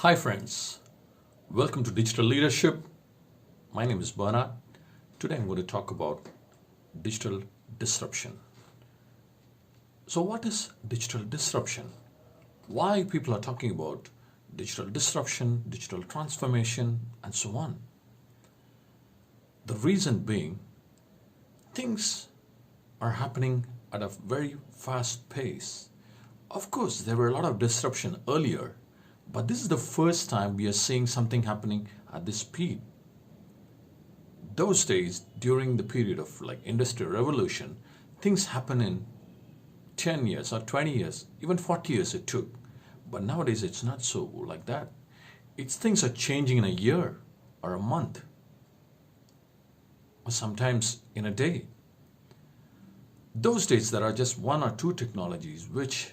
Hi friends, welcome to Digital Leadership. My name is Bernard. Today I'm going to talk about digital disruption. So what is digital disruption? Why people are talking about digital disruption, digital transformation, and so on? The reason being, things are happening at a very fast pace. Of course, there were a lot of disruption earlier, but this is the first time we are seeing something happening at this speed. Those days, during the period of industrial revolution, things happen in 10 years or 20 years, even 40 years it took. But nowadays it's not so like that. Things are changing in a year or a month, or sometimes in a day. Those days there are just one or two technologies which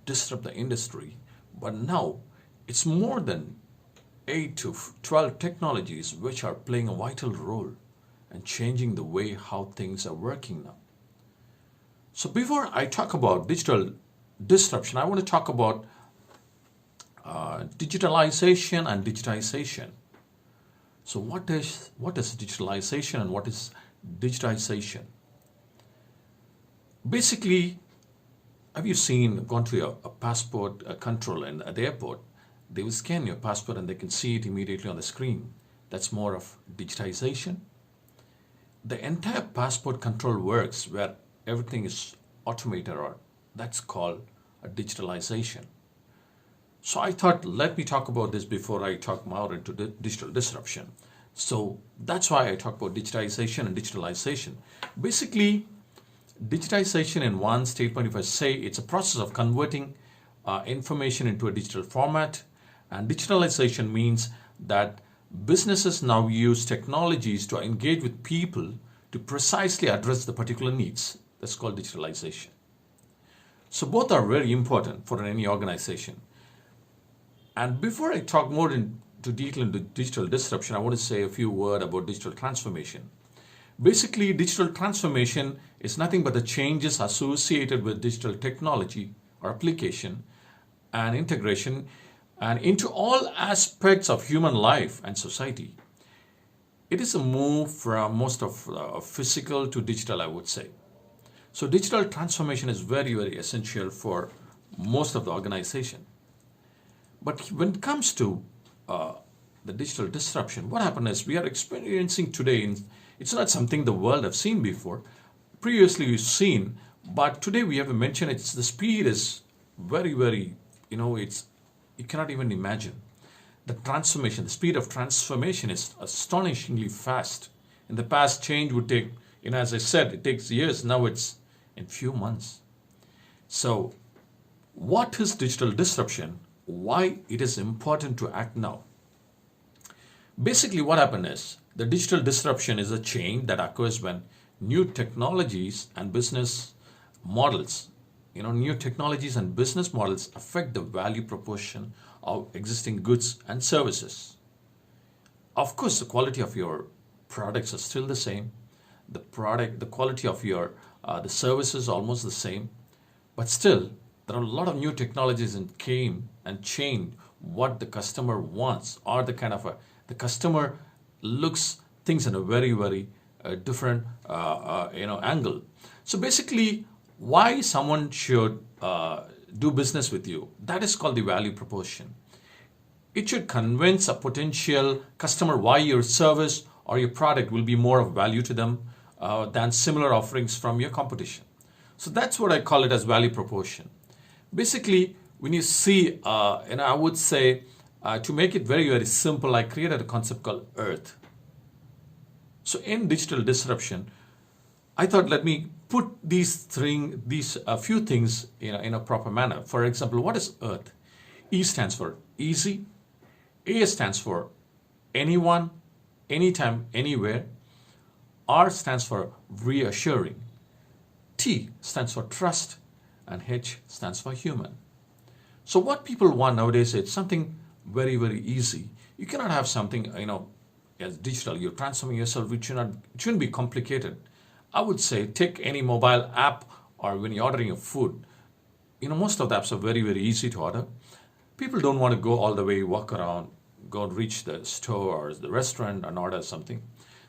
disrupt the industry, but now it's more than 8 to 12 technologies which are playing a vital role and changing the way how things are working now. So before I talk about digital disruption, I want to talk about digitalization and digitization. So what is digitalization and what is digitization? Basically, have you gone to a passport control at the airport? They will scan your passport and they can see it immediately on the screen. That's more of digitization. The entire passport control works where everything is automated, or that's called a digitalization. So I thought, let me talk about this before I talk more into digital disruption. So that's why I talk about digitization and digitalization. Basically, digitization in one statement, if I say, it's a process of converting information into a digital format. And digitalization means that businesses now use technologies to engage with people to precisely address the particular needs. That's called digitalization. So both are very important for any organization. And before I talk more into detail into digital disruption, I want to say a few words about digital transformation. Basically, digital transformation is nothing but the changes associated with digital technology or application and integration and into all aspects of human life and society. It is a move from most of physical to digital, I would say. So digital transformation is very, very essential for most of the organization. But when it comes to the digital disruption, what happened is we are experiencing today, it's not something the world have seen before. Previously we've seen, but today we have to mention the speed is very, very, you cannot even imagine. The speed of transformation is astonishingly fast. In the past, change would take, as I said, it takes years. Now it's in few months. So what is digital disruption? Why it is important to act now? Basically, what happened is the digital disruption is a change that occurs when new technologies and business models affect the value proposition of existing goods and services. Of course, the quality of your products are still the same. The quality of your the service is almost the same, but still there are a lot of new technologies that came and changed what the customer wants, or the customer looks things in a very, very different angle. So basically, why someone should do business with you, that is called the value proposition. It should convince a potential customer why your service or your product will be more of value to them than similar offerings from your competition. So that's what I call it as value proposition. Basically, when you see, I would say, to make it very, very simple, I created a concept called Earth. So in digital disruption, I thought, let me put these few things in a proper manner. For example, what is Earth? E stands for easy. A stands for anyone, anytime, anywhere. R stands for reassuring. T stands for trust. And H stands for human. So what people want nowadays is something very, very easy. You cannot have something, as digital. You're transforming yourself. It shouldn't be complicated. I would say take any mobile app, or when you're ordering a food, most of the apps are very, very easy to order. People don't want to go all the way, walk around, go and reach the store or the restaurant and order something.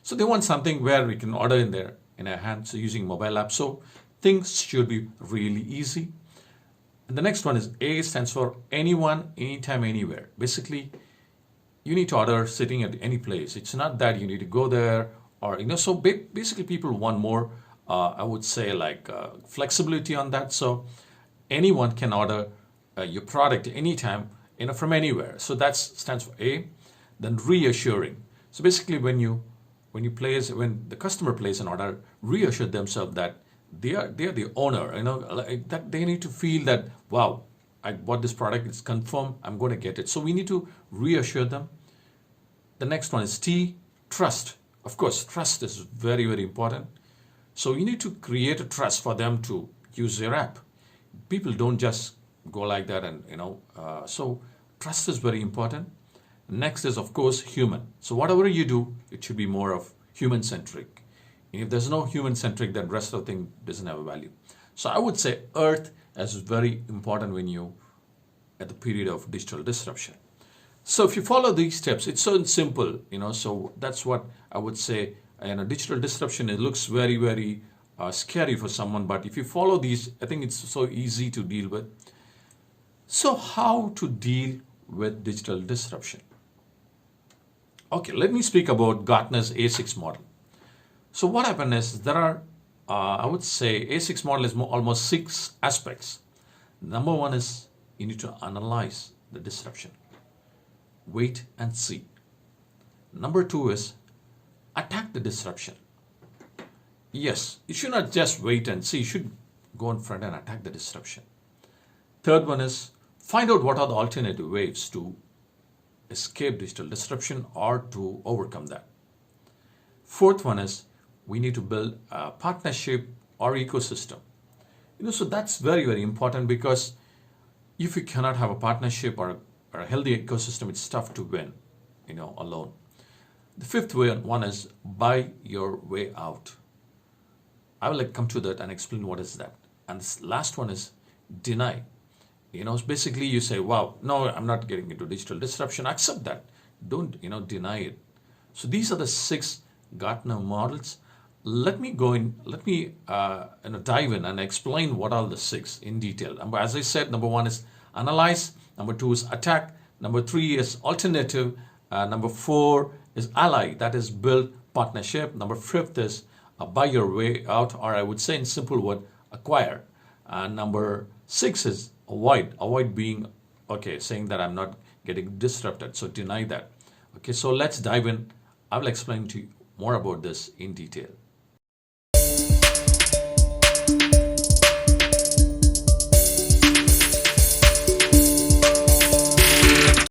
So they want something where we can order in our hands using mobile app. So things should be really easy. And the next one is A stands for anyone, anytime, anywhere. Basically, you need to order sitting at any place. It's not that you need to go there or, so basically people want more, I would say like flexibility on that. So anyone can order your product anytime, from anywhere. So that stands for A. Then reassuring. So basically when the customer places an order, reassure themselves that they are the owner, like that they need to feel that, wow, I bought this product, it's confirmed, I'm going to get it. So we need to reassure them. The next one is T, trust. Of course, trust is very, very important. So you need to create a trust for them to use your app. People don't just go like that, and so trust is very important. Next is, of course, human. So whatever you do, it should be more of human-centric. If there's no human-centric, then rest of the thing doesn't have a value. So I would say Earth is very important when you at the period of digital disruption. So if you follow these steps, it's so simple, so that's what I would say. Digital disruption, it looks very, very scary for someone, but if you follow these, I think it's so easy to deal with. So how to deal with digital disruption? Okay, let me speak about Gartner's A6 model. So what happened is there are, I would say A6 model is almost 6 aspects. Number one is you need to analyze the disruption. Wait and see. Number 2 is attack the disruption. Yes, you should not just wait and see. You should go in front and attack the disruption. Third one is find out what are the alternative ways to escape digital disruption or to overcome that. Fourth one is we need to build a partnership or ecosystem. So that's very, very important, because if you cannot have a partnership or a healthy ecosystem, it's tough to win, alone. The fifth one is buy your way out. I will come to that and explain what is that. And this last one is deny. Basically you say, wow, no, I'm not getting into digital disruption. Accept that. Don't, deny it. So these are the 6 Gartner models. Let me dive in and explain what are the 6 in detail. As I said, number 1 is analyze. Number 2 is attack. Number 3 is alternative. Number 4 is ally, that is build partnership. Number 5 is buy your way out, or I would say in simple word, acquire. And number 6 is avoid being, saying that I'm not getting disrupted. So deny that. Okay, so let's dive in. I will explain to you more about this in detail.